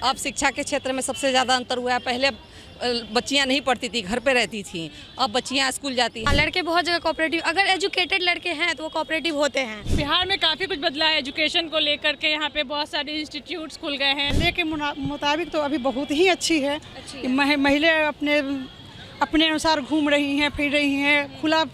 अब शिक्षा के क्षेत्र में सबसे ज़्यादा अंतर हुआ है। पहले बच्चियां नहीं पढ़ती थी, घर पे रहती थी, अब बच्चियां स्कूल जाती हैं। लड़के बहुत जगह कोऑपरेटिव, अगर एजुकेटेड लड़के हैं तो वो कोऑपरेटिव होते हैं। बिहार में काफ़ी कुछ बदला है एजुकेशन को लेकर के। यहाँ पे बहुत सारे इंस्टीट्यूट्स खुल गए हैं। पहले के मुताबिक तो अभी बहुत ही अच्छी है। महिलाएं अपने अनुसार घूम रही हैं, फिर रही हैं, खुला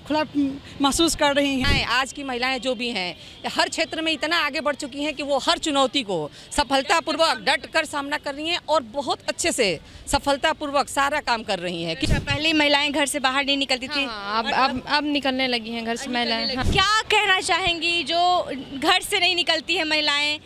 महसूस कर रही हैं। आज की महिलाएं जो भी हैं हर क्षेत्र में इतना आगे बढ़ चुकी हैं कि वो हर चुनौती को सफलतापूर्वक डट कर सामना कर रही हैं और बहुत अच्छे से सफलतापूर्वक सारा काम कर रही हैं। पहले महिलाएं घर से बाहर नहीं निकलती थी। अब निकलने लगी हैं घर से महिलाएं। हाँ। क्या कहना चाहेंगी जो घर से नहीं निकलती है महिलाएं?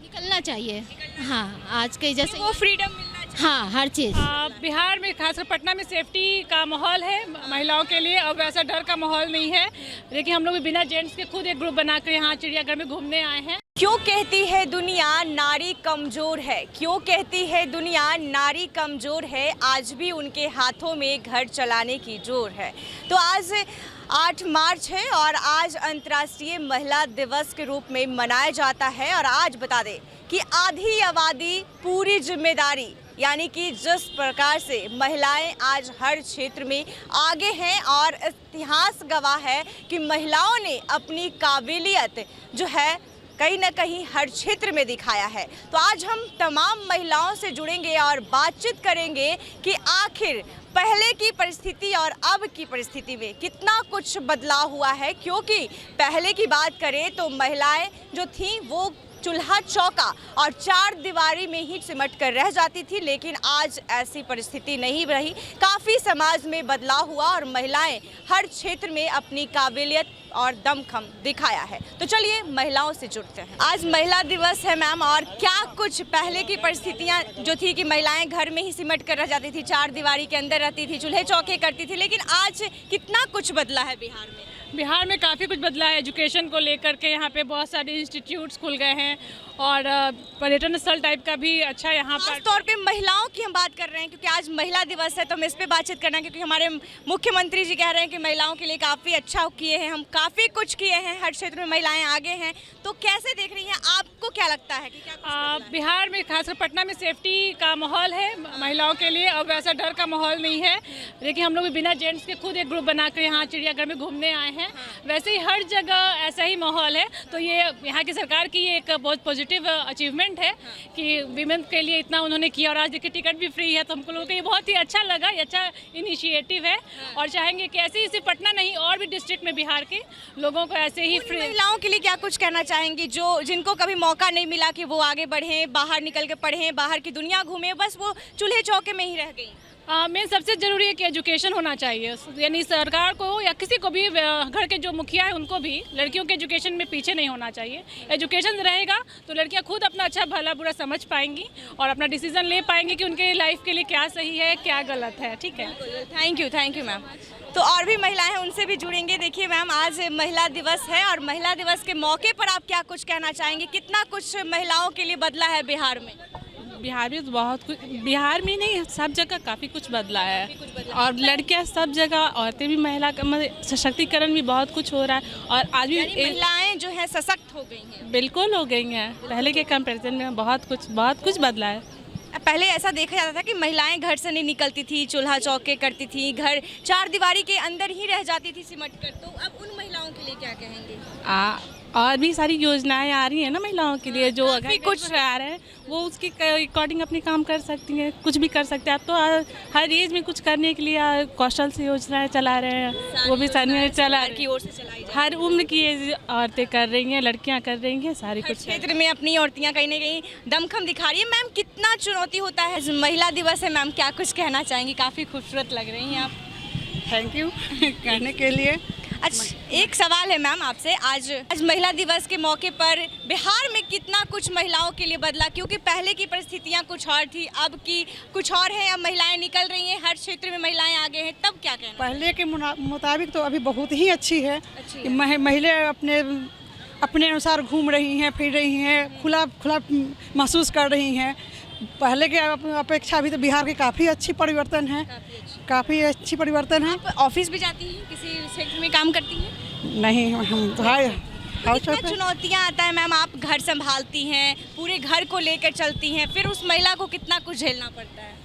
निकलना चाहिए। हाँ, आज के जैसे वो फ्रीडम मिलना चाहिए। हाँ, हर चीज़। बिहार में खासकर पटना में सेफ्टी का माहौल है महिलाओं के लिए। अब वैसा डर का माहौल नहीं है। देखिए हम लोग भी बिना जेंट्स के खुद एक ग्रुप बनाकर यहाँ चिड़ियाघर में घूमने आए हैं। क्यों कहती है दुनिया नारी कमजोर है? क्यों कहती है दुनिया नारी कमजोर है? आज भी उनके हाथों में घर चलाने की जोर है। तो आज 8 मार्च है और आज अंतर्राष्ट्रीय महिला दिवस के रूप में मनाया जाता है। और आज बता दें कि आधी आबादी पूरी जिम्मेदारी, यानी कि जिस प्रकार से महिलाएं आज हर क्षेत्र में आगे हैं और इतिहास गवाह है कि महिलाओं ने अपनी काबिलियत जो है कहीं ना कहीं हर क्षेत्र में दिखाया है। तो आज हम तमाम महिलाओं से जुड़ेंगे और बातचीत करेंगे कि आखिर पहले की परिस्थिति और अब की परिस्थिति में कितना कुछ बदलाव हुआ है। क्योंकि पहले की बात करें तो महिलाएं जो थीं वो चूल्हा चौका और 4 दीवारी में ही सिमट कर रह जाती थी, लेकिन आज ऐसी परिस्थिति नहीं रही। काफ़ी समाज में बदलाव हुआ और महिलाएं हर क्षेत्र में अपनी काबिलियत और दमखम दिखाया है। तो चलिए महिलाओं से जुड़ते हैं। आज महिला दिवस है मैम, और क्या कुछ पहले की परिस्थितियां जो थी कि महिलाएं घर में ही सिमट कर रह जाती थी, 4 दीवारी के अंदर रहती थी, चूल्हे चौके करती थी, लेकिन आज कितना कुछ बदला है बिहार में? बिहार में काफ़ी कुछ बदला है एजुकेशन को लेकर के। यहाँ पे बहुत सारे इंस्टीट्यूट्स खुल गए हैं और पर्यटन स्थल टाइप का भी अच्छा यहाँ पर। खास तौर पे महिलाओं की हम बात कर रहे हैं क्योंकि आज महिला दिवस है, तो हम इस पे बातचीत करना है क्योंकि हमारे मुख्यमंत्री जी कह रहे हैं कि महिलाओं के लिए काफ़ी अच्छा किए हैं, हम काफ़ी कुछ किए हैं, हर क्षेत्र में महिलाएं आगे हैं। तो कैसे देख रही हैं, आपको क्या लगता है कि क्या बिहार में खासकर पटना में सेफ्टी का माहौल है महिलाओं के लिए। अब वैसा डर का माहौल नहीं है। देखिए हम लोग भी बिना जेंट्स के खुद एक ग्रुप बनाकर यहाँ चिड़ियाघर में घूमने आए हैं। वैसे ही हर जगह ऐसा ही माहौल है। तो ये यहाँ की सरकार की ये एक बहुत पॉजिटिव अचीवमेंट है कि विमेन के लिए इतना उन्होंने किया। और आज देखिए टिकट भी फ्री है, तो हमको लोगों को ये बहुत ही अच्छा लगा। ये अच्छा इनिशिएटिव है और चाहेंगे कि ऐसे ही सिर्फ पटना नहीं और भी डिस्ट्रिक्ट में बिहार के लोगों को ऐसे ही फ्री। महिलाओं के लिए क्या कुछ कहना चाहेंगी जो जिनको कभी मौका नहीं मिला कि वो आगे बढ़ें, बाहर निकल के पढ़ें, बाहर की दुनिया घूमें, बस वो चूल्हे चौके में ही रह गई? मेन सबसे ज़रूरी है कि एजुकेशन होना चाहिए। यानी सरकार को या किसी को भी, घर के जो मुखिया है उनको भी लड़कियों के एजुकेशन में पीछे नहीं होना चाहिए। एजुकेशन रहेगा तो लड़कियां खुद अपना अच्छा भला बुरा समझ पाएंगी और अपना डिसीजन ले पाएंगी कि उनके लाइफ के लिए क्या सही है क्या गलत है। ठीक है, थैंक यू मैम। तो और भी महिलाएं हैं, उनसे भी जुड़ेंगे। देखिए मैम, आज महिला दिवस है और महिला दिवस के मौके पर आप क्या कुछ कहना चाहेंगे? कितना कुछ महिलाओं के लिए बदला है बिहार में? बिहार में तो बहुत कुछ, बिहार में नहीं सब जगह काफ़ी कुछ बदला है। और लड़कियां सब जगह, औरतें भी, महिला का सशक्तिकरण भी बहुत कुछ हो रहा है। और आज भी महिलाएं जो है सशक्त हो गई हैं। बिल्कुल हो गई हैं। पहले के कंपैरिजन में बहुत कुछ बदला है। पहले ऐसा देखा जाता था कि महिलाएं घर से नहीं निकलती थी, चूल्हा चौके करती थी, घर 4 दीवारी के अंदर ही रह जाती थी सिमट कर। तो अब उन महिलाओं के लिए क्या कहेंगे? और भी सारी योजनाएं आ रही हैं ना महिलाओं के लिए, जो अगर कुछ आ रहे हैं वो उसके अकॉर्डिंग अपनी काम कर सकती हैं, कुछ भी कर सकते हैं। अब तो हर एज में कुछ करने के लिए कौशल से योजनाएं चला रहे हैं, वो भी चला की ओर से चलाई जाए। हर उम्र की औरतें कर रही हैं, लड़कियां कर रही हैं, सारी कुछ क्षेत्र में अपनी औरतियां कहीं ना कहीं दमखम दिखा रही है। मैम, कितना चुनौती होता है? महिला दिवस है मैम, क्या कुछ कहना चाहेंगी? काफ़ी खूबसूरत लग रही हैं आप। थैंक यू कहने के लिए। अच्छा, एक सवाल है मैम आपसे। आज महिला दिवस के मौके पर बिहार में कितना कुछ महिलाओं के लिए बदला? क्योंकि पहले की परिस्थितियां कुछ और थी, अब की कुछ और है। अब महिलाएं निकल रही हैं, हर क्षेत्र में महिलाएं आगे हैं। तब क्या कहना? पहले के मुताबिक तो अभी बहुत ही अच्छी है। महिलाएं अपने अनुसार घूम रही हैं, फिर रही हैं, खुला महसूस कर रही हैं। पहले के अपेक्षा अभी तो बिहार की काफ़ी अच्छी परिवर्तन है, काफ़ी अच्छी परिवर्तन है। आप ऑफिस भी जाती हैं, किसी क्षेत्र में काम करती हैं? नहीं, हम हाउस कितना वाइफ है। चुनौतियाँ आता है मैम, आप घर संभालती हैं, पूरे घर को लेकर चलती हैं, फिर उस महिला को कितना कुछ झेलना पड़ता है?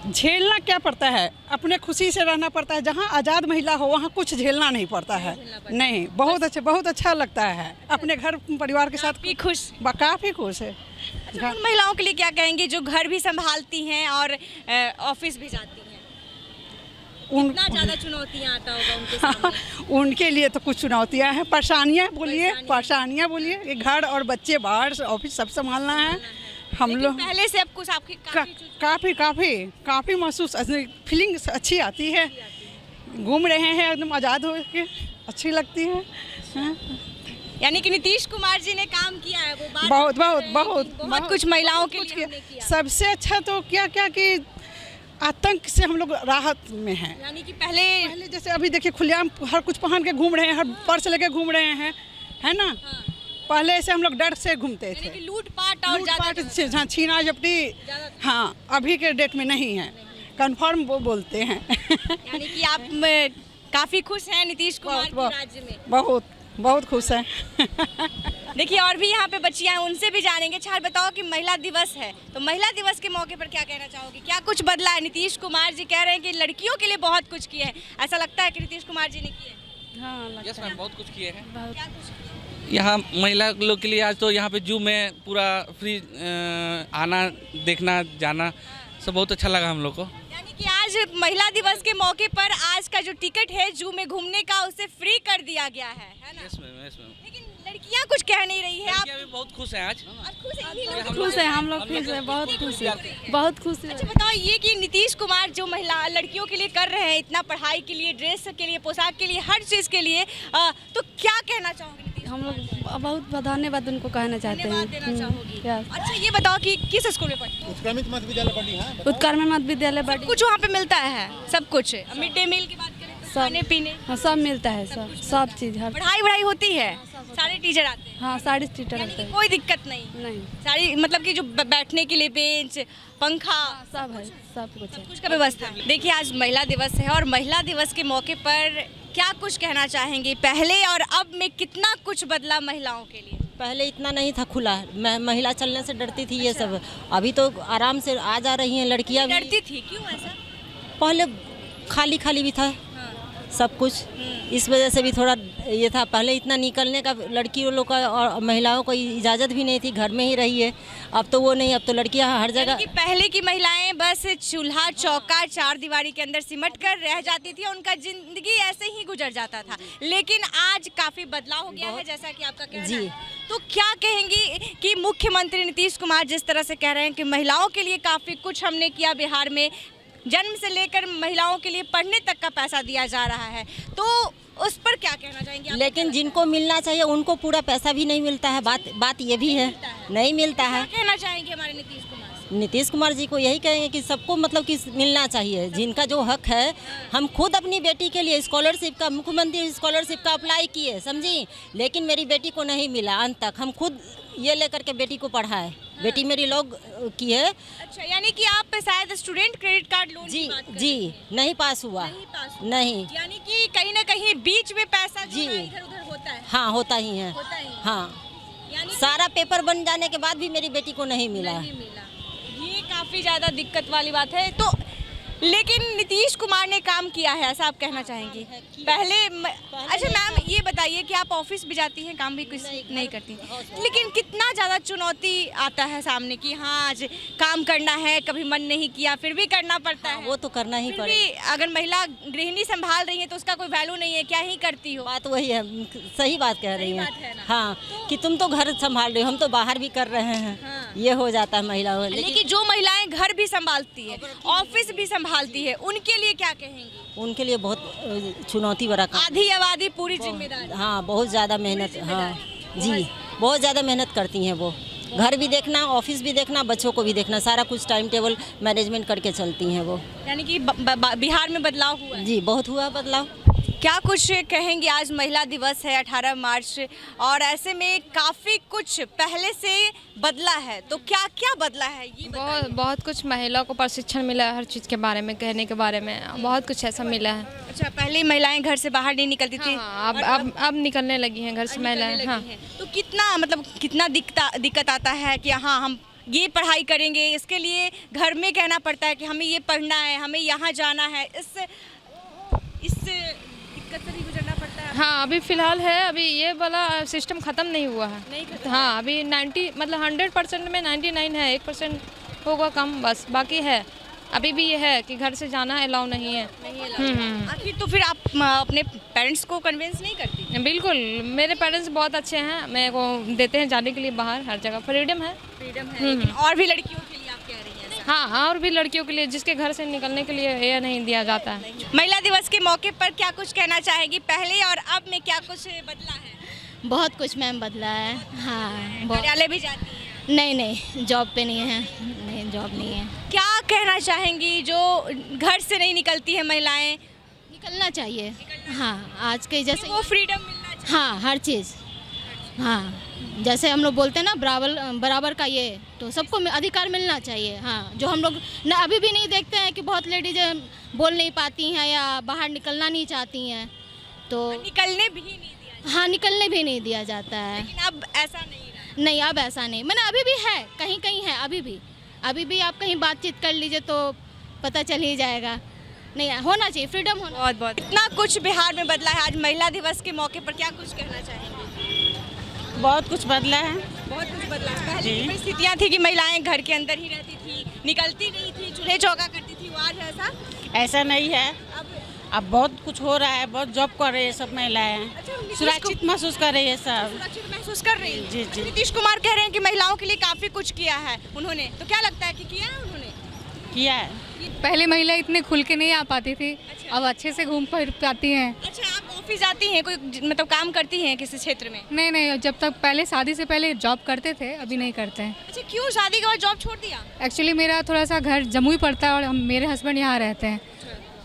झेलना क्या पड़ता है, अपने खुशी से रहना पड़ता है। जहाँ आज़ाद महिला हो वहाँ कुछ झेलना नहीं पड़ता है। नहीं, बहुत अच्छा लगता है अपने घर परिवार के साथ। काफी खुश। काफ़ी खुश है। अच्छा, उन महिलाओं के लिए क्या कहेंगे जो घर भी संभालती हैं और ऑफिस भी जाती हैं? कितना ज़्यादा चुनौतियाँ आता होगा उनके सामने? उनके लिए तो कुछ चुनौतियाँ हैं, परेशानियाँ बोलिए कि घर और बच्चे बाहर से ऑफिस सब संभालना है। हम लेकिन लोग पहले से अब कुछ आपकी काफ़ी महसूस फीलिंग अच्छी आती है। घूम रहे हैं एकदम आज़ाद हो के, अच्छी लगती है। हाँ। यानी कि नीतीश कुमार जी ने काम किया है, वो बात बहुत कुछ महिलाओं के लिए किया। हमने किया। सबसे अच्छा तो क्या कि आतंक से हम लोग राहत में हैं। यानी कि पहले जैसे अभी देखिए खुलेआम हर कुछ पहन के घूम रहे हैं, हर पर्स लेके घूम रहे हैं, है ना। पहले से हम लोग डर से घूमते यानी थे, कि लूटपाट और लूटपाट ज़्यादा से, हाँ, छीना झपटी। हाँ, अभी के डेट में नहीं है, कंफर्म वो बोलते हैं। यानी कि आप काफ़ी खुश हैं नीतीश कुमार के राज्य में? बहुत खुश हैं। देखिए और भी यहाँ पे बच्चियाँ हैं, उनसे भी जानेंगे। अच्छा बताओ कि महिला दिवस है, तो महिला दिवस के मौके पर क्या कहना चाहोगी? क्या कुछ बदला है? नीतीश कुमार जी कह रहे हैं कि लड़कियों के लिए बहुत कुछ किए हैं, ऐसा लगता है कि नीतीश कुमार जी ने किए? हाँ, यस मैम, बहुत कुछ किए हैं। क्या कुछ किए? यहाँ महिला लोग के लिए आज तो यहाँ पे जू में पूरा फ्री आना देखना जाना सब बहुत अच्छा लगा हम लोग को। यानी कि आज महिला दिवस के मौके पर आज का जो टिकट है जू में घूमने का उसे फ्री कर दिया गया है ना? Yes ma'am, yes ma'am. लेकिन लड़कियां कुछ कह नहीं रही है। आप लड़कियां भी बहुत खुश हैं आज। खुश है, हम लोग खुश है, बहुत खुश है, बहुत खुश है। अच्छा बताओ ये कि नीतीश कुमार जो महिला लड़कियों के लिए कर रहे हैं, इतना पढ़ाई के लिए, ड्रेस के लिए, पोशाक के लिए, हर चीज़ के लिए, तो क्या कहना चाहोगे? हम लोग बहुत धन्यवाद उनको कहना चाहते हैं। देना चाहोगी? यस। अच्छा ये बताओ कि किस स्कूल में पढ़ती हो? उत्क्रमित मध्य विद्यालय बड़ी कुछ वहाँ पे मिलता है, सब कुछ। मिड डे मील की बात करें तो खाने पीने, हाँ, सब मिलता है, सब चीज़, हर। पढ़ाई होती है, सारे टीचर आते हैं? हाँ, सारे टीचर यानी रहते कि हैं। कोई दिक्कत नहीं? सारी मतलब कि जो बैठने के लिए बेंच, पंखा, सब है, सब कुछ है। कुछ का व्यवस्था है। देखिए आज महिला दिवस है और महिला दिवस के मौके पर क्या कुछ कहना चाहेंगे? पहले और अब में कितना कुछ बदला महिलाओं के लिए? पहले इतना नहीं था खुला, महिला चलने से डरती थी ये सब। अभी तो आराम से आ जा रही हैं लड़कियां भी। डरती थी, क्यों ऐसा? पहले खाली भी था सब कुछ, इस वजह से भी थोड़ा ये था। पहले इतना निकलने का लड़कियों लोग का और महिलाओं को इजाज़त भी नहीं थी, घर में ही रहिए। अब तो वो नहीं, अब तो लड़कियां हर जगह। कि पहले की महिलाएं बस चूल्हा चौका चार दीवारी के अंदर सिमट कर रह जाती थी, उनका जिंदगी ऐसे ही गुजर जाता था। लेकिन आज काफ़ी बदलाव हो गया है, जैसा कि आपका कहना है। तो क्या कहेंगी कि मुख्यमंत्री नीतीश कुमार जिस तरह से कह रहे हैं कि महिलाओं के लिए काफ़ी कुछ हमने किया, बिहार में जन्म से लेकर महिलाओं के लिए पढ़ने तक का पैसा दिया जा रहा है, तो उस पर क्या कहना चाहेंगे? लेकिन जिनको मिलना चाहिए उनको पूरा पैसा भी नहीं मिलता है। बात ये भी है, नहीं मिलता है। क्या कहना चाहेंगे हमारे नीतीश कुमार? नीतीश कुमार जी को यही कहेंगे कि सबको मतलब कि मिलना चाहिए, जिनका जो हक है। हम खुद अपनी बेटी के लिए स्कॉलरशिप का, मुख्यमंत्री स्कॉलरशिप का अप्लाई किए, समझी, लेकिन मेरी बेटी को नहीं मिला अंत तक। हम खुद ये लेकर के बेटी को पढ़ाए। बेटी मेरी लॉ की है। अच्छा, यानी कि आप शायद स्टूडेंट क्रेडिट कार्ड लोन जी नहीं पास हुआ। नहीं, यानी कि कहीं ना कहीं बीच में पैसा जो है इधर उधर होता है। हाँ, होता ही है। हाँ, सारा पेपर बन जाने के बाद भी मेरी बेटी को नहीं मिला। ये काफ़ी ज़्यादा दिक्कत वाली बात है। तो लेकिन नीतीश कुमार ने काम किया है, ऐसा आप कहना चाहेंगी? पहले अच्छा मैम ये बताइए कि आप ऑफिस भी जाती हैं, काम भी कुछ नहीं करती, लेकिन कितना ज़्यादा चुनौती आता है सामने कि हाँ आज काम करना है, कभी मन नहीं किया फिर भी करना पड़ता है। वो तो करना ही फिर भी अगर महिला गृहिणी संभाल रही है तो उसका कोई वैल्यू नहीं है, क्या ही करती हो। बात वही है, सही बात कह रही हैं। हाँ, कि तुम तो घर संभाल रहे हो, हम तो बाहर भी कर रहे हैं। ये हो जाता है महिला। लेकिन जो महिलाएं घर भी संभालती है, ऑफिस भी संभालती है, उनके लिए क्या कहेंगी? उनके लिए बहुत चुनौती भरा काम। आधी आबादी पूरी जिम्मेदारी। हाँ, बहुत ज़्यादा मेहनत। हाँ जी, बहुत ज़्यादा मेहनत करती हैं वो। घर भी देखना, ऑफिस भी देखना, बच्चों को भी देखना, सारा कुछ टाइम टेबल मैनेजमेंट करके चलती हैं वो। यानी कि बिहार में बदलाव हुआ है? जी, बहुत हुआ बदलाव। क्या कुछ कहेंगे, आज महिला दिवस है 18 मार्च, और ऐसे में काफ़ी कुछ पहले से बदला है, तो क्या क्या बदला है ये बताइए। बहुत कुछ महिलाओं को प्रशिक्षण मिला है, हर चीज़ के बारे में, कहने के बारे में बहुत कुछ ऐसा मिला है। अच्छा, पहले महिलाएं घर से बाहर नहीं निकलती थी। हाँ, अब निकलने लगी हैं घर से महिलाएं। हाँ, तो कितना मतलब कितना दिक्कत आता है कि हाँ हम ये पढ़ाई करेंगे, इसके लिए घर में कहना पड़ता है कि हमें ये पढ़ना है, हमें यहाँ जाना है, इस दिक्कत से भी गुजरना पड़ता है। हाँ, अभी फ़िलहाल है, अभी ये वाला सिस्टम ख़त्म नहीं हुआ है। हाँ, अभी 90 मतलब 100% में 99 है, 1% होगा कम बस, बाकी है अभी भी ये है कि घर से जाना अलाउ नहीं है। आखिर तो फिर आप अपने पेरेंट्स को कन्विंस नहीं करती? बिल्कुल, मेरे पेरेंट्स बहुत अच्छे हैं, मेरे को देते हैं जाने के लिए बाहर, हर जगह फ्रीडम है। लेकिन और भी लड़कियों के लिए आप कह रही हैं? हाँ, और भी लड़कियों के लिए जिसके घर से निकलने के लिए ये नहीं दिया जाता है। महिला दिवस के मौके पर क्या कुछ कहना चाहेगी, पहले और अब में क्या कुछ बदला है? बहुत कुछ मैम बदला है। हाँ, कार्यालय भी जाती हैं? नहीं, जॉब पे नहीं है, नहीं जॉब नहीं है। क्या कहना चाहेंगी जो घर से नहीं निकलती है महिलाएं? निकलना चाहिए। हाँ, आज के जैसे वो फ्रीडम मिलना चाहिए। हाँ, हर चीज़। हाँ, जैसे हम लोग बोलते हैं ना बराबर का, ये तो सबको अधिकार मिलना चाहिए। हाँ, जो हम लोग ना अभी भी नहीं देखते हैं कि बहुत लेडीज बोल नहीं पाती हैं या बाहर निकलना नहीं चाहती हैं, तो निकलने भी नहीं दिया। हाँ, निकलने भी नहीं दिया जाता है। लेकिन अब ऐसा नहीं रहा। नहीं, अब ऐसा नहीं, मैंने अभी भी है, कहीं कहीं है, अभी भी आप कहीं बातचीत कर लीजिए तो पता चल ही जाएगा। नहीं, होना चाहिए, फ्रीडम होना। बहुत इतना कुछ बिहार में बदला है, आज महिला दिवस के मौके पर क्या कुछ कहना चाहेंगे? बहुत कुछ बदला है। बहुत कुछ बदला है। पहले की परिस्थितियाँ थी कि महिलाएं घर के अंदर ही रहती थी, निकलती नहीं थी, चूल्हे चौका करती थी, वो आज ऐसा नहीं है। अब बहुत कुछ हो रहा है, बहुत जॉब कर रही है सब महिलाएं, सुरक्षित महसूस कर रही है सब। सुरक्षित महसूस कर रही है। जी। नीतीश कुमार कह रहे हैं कि महिलाओं के लिए काफी कुछ किया है उन्होंने, तो क्या लगता है कि किया है उन्होंने? किया है। पहले महिला इतने खुल के नहीं आ पाती थी, अब अच्छे से घूम फिर पाती हैं। अच्छा, आप ऑफिस जाती हैं, कोई मतलब काम करती हैं किसी क्षेत्र में? नहीं, जब तक पहले शादी से पहले जॉब करते थे, अभी नहीं करते हैं। अच्छा, क्यों शादी के बाद जॉब छोड़ दिया? एक्चुअली मेरा थोड़ा सा घर जमुई पड़ता है और मेरे हस्बैंड यहाँ रहते हैं,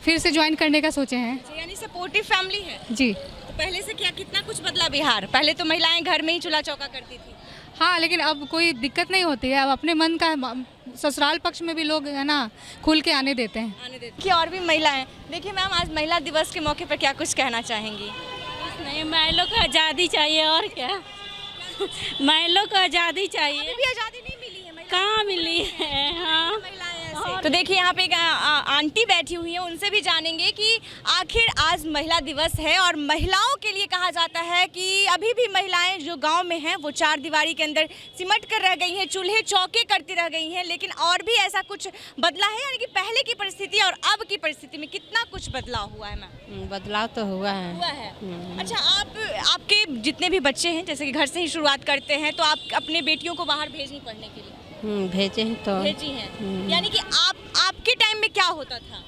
फिर से ज्वाइन करने का सोचे हैं। यानी सपोर्टिव फैमिली है जी। तो पहले से कितना कुछ बदला बिहार? पहले तो महिलाएं घर में ही चूल्हा चौका करती थी। हाँ, लेकिन अब कोई दिक्कत नहीं होती है, अब अपने मन का ससुराल पक्ष में भी लोग है ना खुल के आने देते हैं। कि और भी महिलाएं, देखिए मैम, आज महिला दिवस के मौके पर क्या कुछ कहना चाहेंगी? नहीं, महिलाओं को आज़ादी चाहिए, और क्या महिलाओं को आज़ादी चाहिए। अभी भी आज़ादी नहीं मिली है, कहाँ मिली है? हाँ, तो देखिए यहाँ पे एक आंटी बैठी हुई है, उनसे भी जानेंगे कि आखिर आज महिला दिवस है और महिलाओं के लिए कहा जाता है कि अभी भी महिलाएं जो गांव में हैं वो चार दीवारी के अंदर सिमट कर रह गई हैं, चूल्हे चौके करती रह गई हैं, लेकिन और भी ऐसा कुछ बदला है? यानी कि पहले की परिस्थिति और अब की परिस्थिति में कितना कुछ बदलाव हुआ है मैम? बदलाव तो हुआ है। अच्छा, आपके जितने भी बच्चे हैं, जैसे कि घर से ही शुरुआत करते हैं, तो आप अपने बेटियों को बाहर भेजी पढ़ने के लिए? भेजे हैं तो भेजी हैं। यानी कि आपके टाइम में क्या होता था?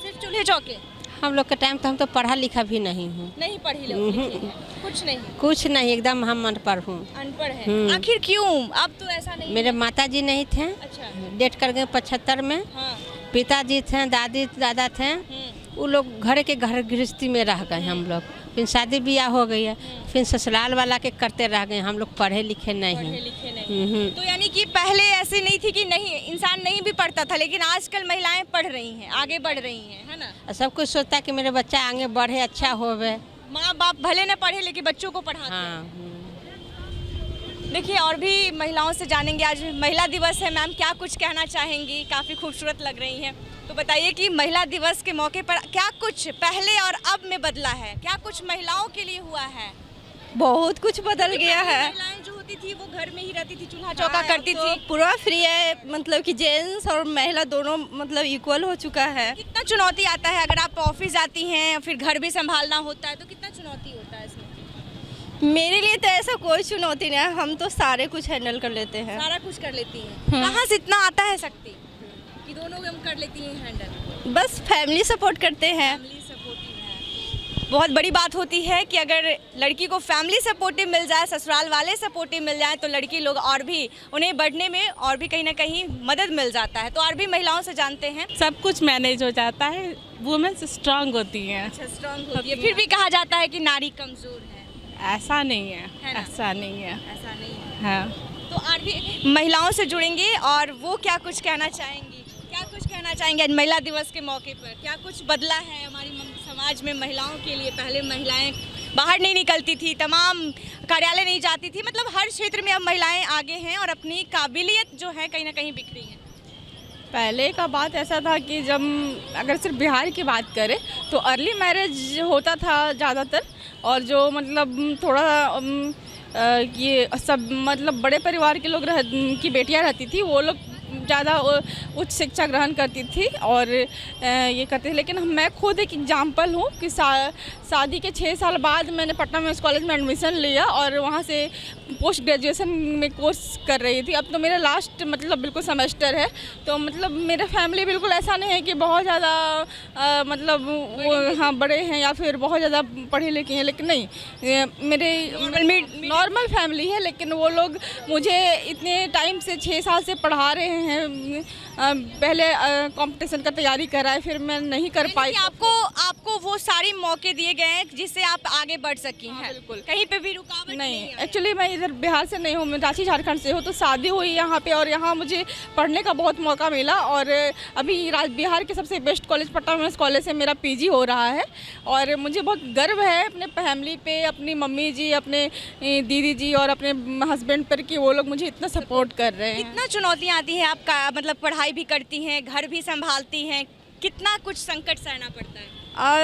सिर्फ चूल्हे चौके? हम लोग के टाइम तो हम तो पढ़ा लिखा भी नहीं हूँ। नहीं पढ़ी लिखी है? कुछ नहीं एकदम हम अनपढ़ हूँ। अनपढ़ है। आखिर क्यों? अब तो ऐसा नहीं। मेरे माता जी नहीं थे। अच्छा। डेट कर गए 75 में। हाँ। पिताजी थे, दादा थे, वो लोग घर के घर गृहस्थी में रह गए। हम लोग फिर शादी ब्याह हो गई है, फिर ससुराल वाला के करते रह गए। हम लोग पढ़े लिखे नहीं। तो यानी कि पहले ऐसे नहीं थी कि नहीं इंसान नहीं भी पढ़ता था, लेकिन आजकल महिलाएं पढ़ रही हैं, आगे बढ़ रही हैं, है ना? सब कुछ सोचता है कि मेरे बच्चा आगे बढ़े, अच्छा होवे। माँ बाप भले न पढ़े लेकिन बच्चों को पढ़ाते हैं। हाँ। देखिए और भी महिलाओं से जानेंगे, आज महिला दिवस है। मैम, क्या कुछ कहना चाहेंगी? काफ़ी खूबसूरत लग रही हैं, तो बताइए कि महिला दिवस के मौके पर क्या कुछ पहले और अब में बदला है? क्या कुछ महिलाओं के लिए हुआ है? बहुत कुछ बदल गया है। महिलाएं जो होती थी वो घर में ही रहती थी, चूल्हा चौका करती थी। पूरा फ्री है, मतलब कि जेंट्स और महिला दोनों मतलब इक्वल हो चुका है। कितना चुनौती आता है अगर आप ऑफिस जाती हैं, फिर घर भी संभालना होता है, तो कितना चुनौती होता है इसमें? मेरे लिए तो ऐसा कोई चुनौती नहीं है, हम तो सारे कुछ हैंडल कर लेते हैं। सारा कुछ कर लेती हैं। कहाँ से इतना आता है शक्ति कि दोनों हम कर लेती हैं हैंडल? बस फैमिली सपोर्ट करते हैं। बहुत बड़ी बात होती है कि अगर लड़की को फैमिली सपोर्टिव मिल जाए, ससुराल वाले सपोर्टिव मिल जाए, तो लड़की लोग और भी उन्हें बढ़ने में और भी कहीं ना कहीं मदद मिल जाता है। तो और भी महिलाओं से जानते हैं। सब कुछ मैनेज हो जाता है, वुमेन स्ट्रांग होती हैं। अच्छा, स्ट्रांग होती है। फिर भी कहा जाता है कि नारी कमज़ोर है। ऐसा नहीं है, ऐसा नहीं है। ऐसा नहीं है। हाँ, तो और भी महिलाओं से जुड़ेंगे और वो क्या कुछ कहना चाहेंगी, क्या कुछ कहना चाहेंगे महिला दिवस के मौके पर? क्या कुछ बदला है हमारी समाज में महिलाओं के लिए? पहले महिलाएं बाहर नहीं निकलती थी, तमाम कार्यालय नहीं जाती थी, मतलब हर क्षेत्र में अब महिलाएं आगे हैं और अपनी काबिलियत जो है कहीं ना कहीं बिखरी है। पहले का बात ऐसा था कि जब अगर सिर्फ बिहार की बात करें तो अर्ली मैरिज होता था ज़्यादातर, और जो मतलब थोड़ा ये सब मतलब बड़े परिवार के लोग की बेटियां रहती थी, वो लोग ज़्यादा उच्च शिक्षा ग्रहण करती थी और ये करते थे। लेकिन मैं खुद एक एग्जाम्पल हूँ कि शादी के 6 साल बाद मैंने पटना में कॉलेज में एडमिशन लिया और वहाँ से पोस्ट ग्रेजुएशन में कोर्स कर रही थी। अब तो मेरा लास्ट मतलब बिल्कुल सेमेस्टर है, तो मतलब मेरा फैमिली बिल्कुल ऐसा नहीं है कि बहुत ज़्यादा मतलब वो हाँ बड़े हैं या फिर बहुत ज़्यादा पढ़े लिखे हैं, लेकिन नहीं, मेरे नॉर्मल फैमिली है। लेकिन वो लोग मुझे इतने टाइम से 6 साल से पढ़ा रहे हैं। पहले कंपटीशन का तैयारी कराए, फिर मैं नहीं कर पाई। आपको वो सारे मौके दिए गए हैं जिससे आप आगे बढ़ सकी हैं। बिल्कुल, कहीं पे भी रुकावट नहीं। एक्चुअली मैं इधर बिहार से नहीं हूँ, मैं रांची झारखंड से हूँ। तो शादी हुई यहाँ पे और यहाँ मुझे पढ़ने का बहुत मौका मिला और अभी बिहार के सबसे best college Patna women's college से मेरा पीजी हो रहा है और मुझे बहुत गर्व है अपने फैमिली पे, अपनी मम्मी जी, अपने दीदी जी और अपने हस्बैंड पर कि वो लोग मुझे इतना सपोर्ट कर रहे हैं। कितना चुनौतियाँ आती हैं? आपका मतलब पढ़ाई भी करती हैं, घर भी संभालती हैं, कितना कुछ संकट सहना पड़ता है?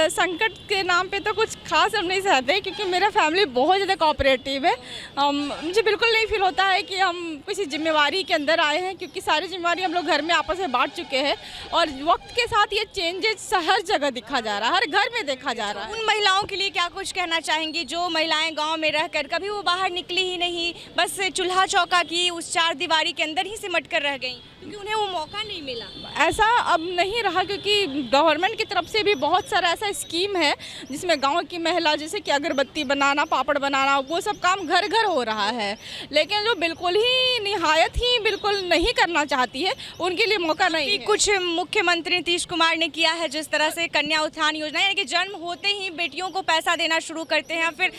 संकट के नाम पे तो कुछ खास हम नहीं सहते, क्योंकि मेरा फैमिली बहुत ज़्यादा कोऑपरेटिव है। मुझे बिल्कुल नहीं फील होता है कि हम किसी जिम्मेवारी के अंदर आए हैं, क्योंकि सारी जिम्मेवारी हम लोग घर में आपस में बांट चुके हैं और वक्त के साथ ये चेंजेस हर जगह दिखा जा रहा है, हर घर में देखा जा रहा है। उन महिलाओं के लिए क्या कुछ कहना चाहेंगी जो महिलाएं गाँव में रहकर कभी वो बाहर निकली ही नहीं, बस चूल्हा चौका की उस 4 दीवारी के अंदर ही सिमट कर रह गई, क्योंकि उन्हें वो मौका नहीं मिला? ऐसा अब नहीं रहा, क्योंकि गवर्नमेंट की तरफ से भी बहुत सारा ऐसा स्कीम है जिसमें गांव की महिला जैसे कि अगरबत्ती बनाना, पापड़ बनाना, वो सब काम घर घर हो रहा है। लेकिन जो बिल्कुल ही निहायत ही बिल्कुल नहीं करना चाहती है, उनके लिए मौका नहीं है। कुछ मुख्यमंत्री नीतीश कुमार ने किया है, जिस तरह से कन्या उत्थान योजना, यानी कि जन्म होते ही बेटियों को पैसा देना शुरू करते हैं, फिर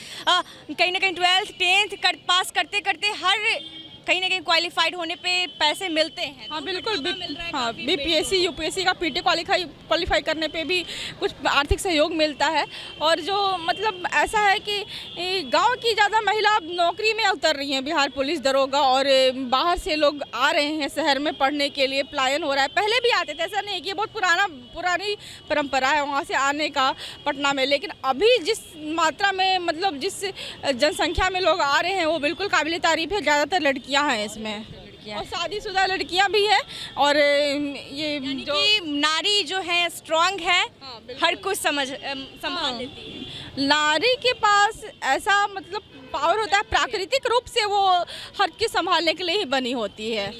कहीं ना कहीं 12th 10th पास करते करते हर कहीं ना कहीं क्वालिफाइड होने पे पैसे मिलते हैं। हाँ बिल्कुल, हाँ बीपीएससी यूपीएससी का पीटी क्वालिफाई करने पे भी कुछ आर्थिक सहयोग मिलता है। और जो मतलब ऐसा है कि गांव की ज़्यादा महिला अब नौकरी में उतर रही हैं, बिहार पुलिस दरोगा, और बाहर से लोग आ रहे हैं शहर में पढ़ने के लिए, पलायन हो रहा है। पहले भी आते थे, ऐसा नहीं कि ये बहुत पुरानी परंपरा है वहाँ से आने का पटना में। लेकिन अभी जिस मात्रा में मतलब जिस जनसंख्या में लोग आ रहे हैं वो बिल्कुल काबिल तारीफ है। ज़्यादातर लड़कियाँ हैं इसमें और शादीशुदा लड़कियां भी हैं, और ये जो नारी जो है स्ट्रांग है, हर कुछ संभाल लेती है। नारी के पास ऐसा मतलब पावर होता है, प्राकृतिक रूप से वो हर चीज़ संभालने के लिए ही बनी होती है।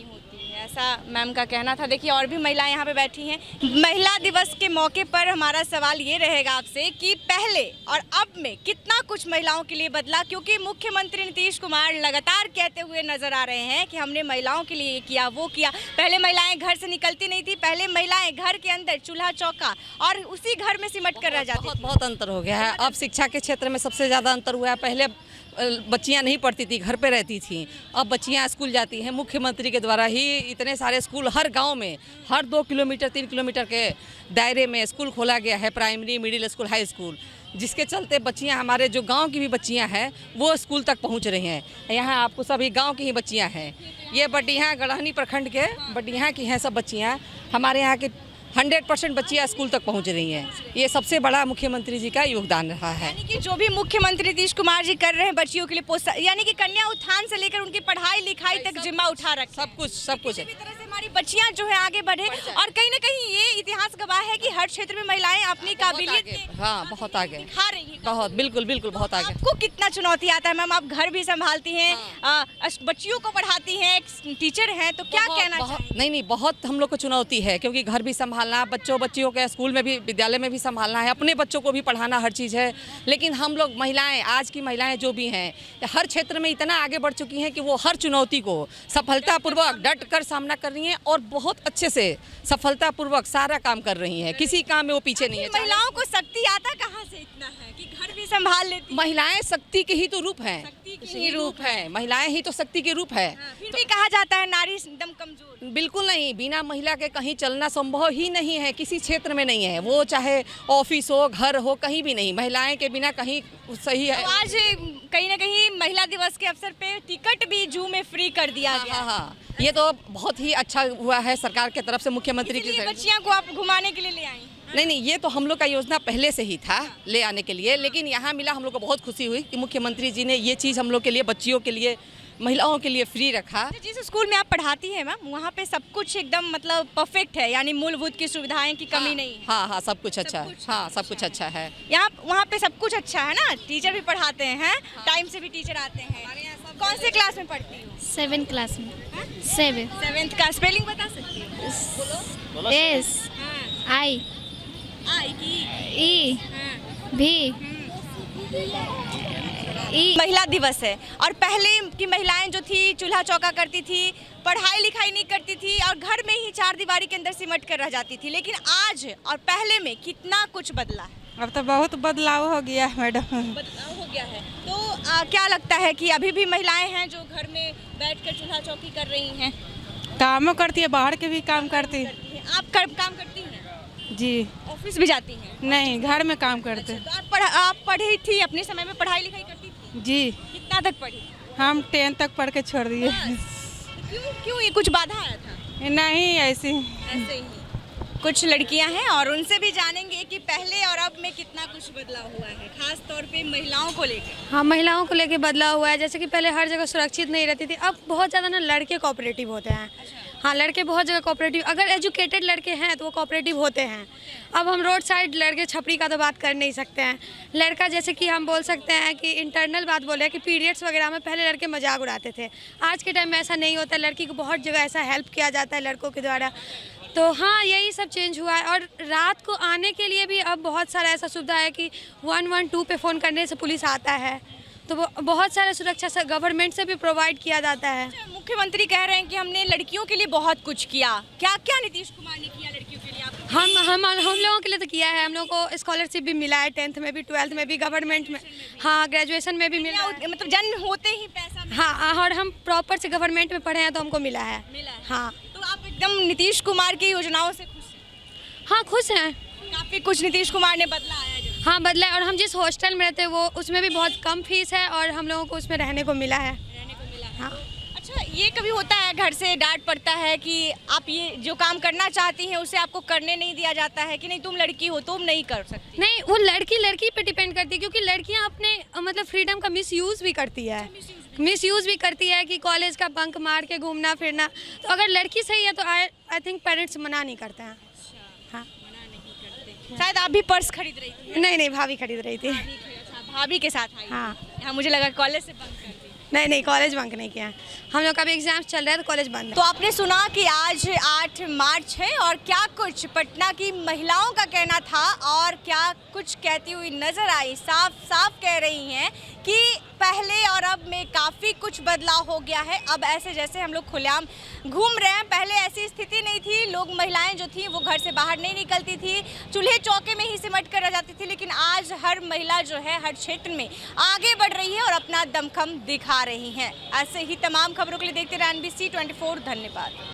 ऐसा मैम का कहना था। देखिए और भी महिलाएं यहाँ पे बैठी हैं। महिला दिवस के मौके पर हमारा सवाल ये रहेगा आपसे कि पहले और अब में कितना कुछ महिलाओं के लिए बदला, क्योंकि मुख्यमंत्री नीतीश कुमार लगातार कहते हुए नजर आ रहे हैं कि हमने महिलाओं के लिए ये किया, वो किया। पहले महिलाएं घर से निकलती नहीं थी, पहले महिलाएं घर के अंदर चूल्हा चौका और उसी घर में सिमट कर रह जाती थी। बहुत अंतर हो गया है। अब शिक्षा के क्षेत्र में सबसे ज़्यादा अंतर हुआ है। पहले बच्चियां नहीं पढ़ती थी, घर पे रहती थी, अब बच्चियां स्कूल जाती हैं। मुख्यमंत्री के द्वारा ही इतने सारे स्कूल हर गांव में, हर 2 किलोमीटर 3 किलोमीटर के दायरे में स्कूल खोला गया है, primary, middle school, high school, जिसके चलते बच्चियां, हमारे जो गांव की भी बच्चियां हैं वो स्कूल तक पहुंच रही हैं। यहाँ आपको सभी गांव की ही बच्चियां हैं। ये बटिया गढ़हनी प्रखंड के बटिया की हैं सब बच्चियाँ। हमारे यहाँ की 100% बच्चियाँ स्कूल तक पहुंच रही हैं। ये सबसे बड़ा मुख्यमंत्री जी का योगदान रहा है। यानी कि जो भी मुख्यमंत्री नीतीश कुमार जी कर रहे हैं बच्चियों के लिए, यानी कि कन्या उत्थान से लेकर उनकी पढ़ाई लिखाई तक जिम्मा उठा रखा, सब कुछ है। हमारी बच्चियां जो है आगे बढ़े और कहीं ना कहीं ये इतिहास गवाह है कि हर क्षेत्र में महिलाएं अपनी काबिलियत में हाँ बहुत आगे दिखा रही हैं। बहुत बिल्कुल बिल्कुल बहुत आगे। आपको कितना चुनौती आता है मैम? आप घर भी संभालती हैं, बच्चियों को पढ़ाती हैं, एक टीचर हैं, तो क्या कहना चाहिए? नहीं बहुत हम लोग को चुनौती है, क्योंकि घर भी संभालना, बच्चियों के स्कूल में भी, विद्यालय में भी संभालना है, अपने बच्चों को भी पढ़ाना, हर चीज़ है। लेकिन हम लोग महिलाएं, आज की महिलाएं जो भी हैं, हर क्षेत्र में इतना आगे बढ़ चुकी हैं कि वो हर चुनौती को सफलतापूर्वक डट कर सामना कर रही हैं और बहुत अच्छे से सफलतापूर्वक सारा काम कर रही हैं। किसी काम में वो पीछे नहीं है। महिलाओं को शक्ति आता कहाँ से इतना है कि घर भी संभाल लेती? महिलाएं शक्ति के ही तो रूप हैं, ही रूप है, महिलाएं ही तो शक्ति के रूप है। फिर भी कहा जाता है नारी एकदम कमजोर। बिल्कुल नहीं, बिना महिला के कहीं चलना संभव ही नहीं है, किसी क्षेत्र में नहीं है, वो चाहे ऑफिस हो, घर हो, कहीं भी नहीं, महिलाएं के बिना कहीं सही है। तो आज कहीं ना कहीं महिला दिवस के अवसर पे टिकट भी जू में फ्री कर दिया गया। हाँ, ये तो बहुत ही अच्छा हुआ है सरकार की तरफ से, मुख्यमंत्री की तरफ से। बच्चियों को आप घुमाने के लिए ले आई? नहीं, ये तो हम लोग का योजना पहले से ही था ले आने के लिए, लेकिन यहाँ मिला, हम लोग को बहुत खुशी हुई कि मुख्यमंत्री जी ने ये चीज़ हम लोग के लिए, बच्चियों के लिए, महिलाओं के लिए फ्री रखा। जिस स्कूल में आप पढ़ाती हैं मैम, वहाँ पे सब कुछ एकदम मतलब परफेक्ट है, यानी मूलभूत की सुविधाएं की कमी नहीं है? हाँ, सब कुछ अच्छा है। हाँ, सब कुछ अच्छा है। यहाँ वहाँ पे सब कुछ अच्छा है ना? टीचर भी पढ़ाते हैं, टाइम से भी टीचर आते हैं। कौन से क्लास में पढ़ती हो? 7th क्लास में। 7th का स्पेलिंग बता सकती हो? SI E भी महिला दिवस है और पहले की महिलाएं जो थी चूल्हा चौका करती थी, पढ़ाई लिखाई नहीं करती थी और घर में ही चार दीवारी के अंदर सिमट कर रह जाती थी, लेकिन आज और पहले में कितना कुछ बदला है। अब तो बहुत बदलाव हो गया है मैडम। बदलाव हो गया है तो क्या लगता है कि अभी भी महिलाएं हैं जो घर में बैठकर चूल्हा चौकी कर रही हैं? कामों करती है, बाहर के भी काम करती है। आप काम करती हैं? जी। ऑफिस भी जाती हैं? नहीं, घर में काम करते हैं। तो आप पढ़ी थी, अपने समय में पढ़ाई लिखाई करती थी? जी। कितना तक पढ़ी? हम 10th तक पढ़ के छोड़ दिए। क्यों ये कुछ बाधा आया था? नहीं, ऐसे ही कुछ लड़कियां हैं और उनसे भी जानेंगे कि पहले और अब में कितना कुछ बदलाव हुआ है, खास तौर पे महिलाओं को लेकर। हाँ, महिलाओं को लेकर बदलाव हुआ है। जैसे कि पहले हर जगह सुरक्षित नहीं रहती थी, अब बहुत ज़्यादा ना लड़के कोऑपरेटिव होते हैं। हाँ, लड़के बहुत जगह कोऑपरेटिव, अगर एजुकेटेड लड़के हैं तो वो कोऑपरेटिव होते हैं। अब हम रोड साइड लड़के छपरी का तो बात कर नहीं सकते हैं। लड़का जैसे कि हम बोल सकते हैं कि इंटरनल बात बोले कि पीरियड्स वगैरह में पहले लड़के मजाक उड़ाते थे, आज के टाइम में ऐसा नहीं होता। लड़की को बहुत जगह ऐसा हेल्प किया जाता है लड़कों के द्वारा। तो हाँ, यही सब चेंज हुआ है और रात को आने के लिए भी अब बहुत सारा ऐसा सुविधा है कि 112 पे फ़ोन करने से पुलिस आता है, तो बहुत सारा सुरक्षा से गवर्नमेंट से भी प्रोवाइड किया जाता है। मुख्यमंत्री कह रहे हैं कि हमने लड़कियों के लिए बहुत कुछ किया, क्या क्या नीतीश कुमार ने किया लड़कियों के लिए? हम लोगों के लिए तो किया है। हम लोगों को स्कॉलरशिप भी मिला है, 10th में भी, 12th में भी, गवर्नमेंट में, हाँ, ग्रेजुएशन में भी मिला है। मतलब जन्म होते ही पैसा मिला? हाँ, और हम प्रॉपर से गवर्नमेंट में पढ़े हैं तो हमको मिला है। हाँ। तो आप एकदम नीतीश कुमार की योजनाओं से खुश हैं? हाँ, खुश हैं। काफ़ी कुछ नीतीश कुमार ने बदला है। हाँ, बदला है। और हम जिस हॉस्टल में रहते हैं वो उसमें भी बहुत कम फीस है और हम लोगों को उसमें रहने को मिला है। हाँ। अच्छा, ये कभी होता है घर से डांट पड़ता है कि आप ये जो काम करना चाहती हैं उसे आपको करने नहीं दिया जाता है कि नहीं तुम लड़की हो तुम नहीं कर सकती? नहीं, वो लड़की पे डिपेंड करती है, क्योंकि लड़कियां अपने मतलब फ्रीडम का मिसयूज़ भी करती है। मिसयूज़ भी करती है कि कॉलेज का बंक मार के घूमना फिरना। तो अगर लड़की सही है तो आई थिंक पेरेंट्स मना नहीं करते हैं। हाँ, शायद आप भी पर्स खरीद रही थी? नहीं, भाभी खरीद रही थी। भाभी के साथ आई? हाँ। यहाँ मुझे लगा कॉलेज से बंक कर दी। नहीं, कॉलेज बंक नहीं किया। हम लोग का भी एग्जाम्स चल रहा है तो कॉलेज बंद है। तो आपने सुना कि आज 8 मार्च है और क्या कुछ पटना की महिलाओं का कहना था और क्या कुछ कहती हुई नजर आई। साफ साफ कह रही हैं कि पहले और अब में काफ़ी कुछ बदलाव हो गया है। अब ऐसे जैसे हम लोग खुलेआम घूम रहे हैं, पहले ऐसी स्थिति नहीं थी। लोग, महिलाएं जो थी वो घर से बाहर नहीं निकलती थी, चूल्हे चौके में ही सिमट कर रह जाती थी, लेकिन आज हर महिला जो है हर क्षेत्र में आगे बढ़ रही है और अपना दमखम दिखा रही हैं। ऐसे ही तमाम खबरों के लिए देखते रहिए NBC 24। धन्यवाद।